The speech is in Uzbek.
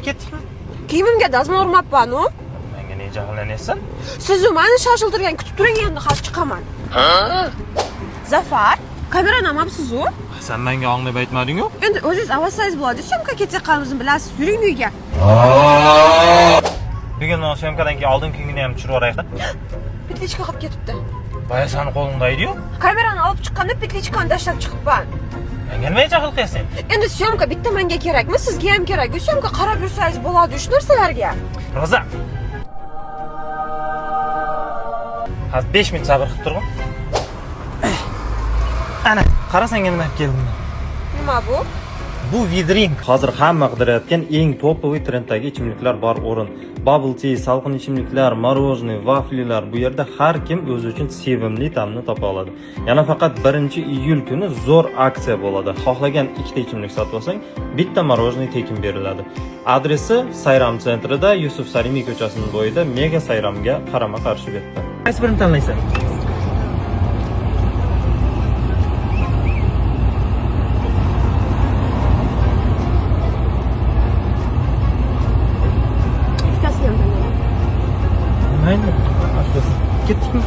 ketdikmi? Kiyimimga dazmol urmabman-ku. Menga ne jahllanyapsan? Siz meni shoshiltirgan kutib turing, endi hozir chiqaman. Zafar, kamerani olmabsiz-ku? Sen menga anglab aytmading-ku? Endi o'zingiz avvalsangiz bo'ladi. Syomka ketayotganimizni bilasiz. Yuring uyga. Bugun men syomkadan keyin oldin kungini ham tushirib yuboraylik. Petlichka qilib ketibdi. Boya seni qo'lingda edi-yu. Kamerani olib chiqqanda petlichkani tashlab chiqibman. Menga nima jahl qilyapsan? Endi syomka bitta menga kerakmi? Sizga ham kerak. Syomka qarab yursangiz bo'ladi shu narsalarga. Roza. Hozir 5 minut sabr qilib turg'in. Ana, qarasanga nima keldim. Nima bu? Bu vidring. Hozir hamma qidirayotgan eng topoviy trenddagi ichimliklar bor o'rin. Bubble tea, salqin ichimliklar, morojniy, vaflilar, bu yerda har kim o'zi uchun sevimli ta'mni topa oladi. Yana faqat 1-iyul kuni zo'r aksiya bo'ladi. Xohlagan ikkita ichimlik sotib olsang, bitta morojniy tekin beriladi. Adresi Sayram sentrida, Yusuf Salimiy ko'chasining bo'yida Mega Sayramga qarama-qarshi betda. Qaysi birini tanlaysan? Mayli. Ketdikmi?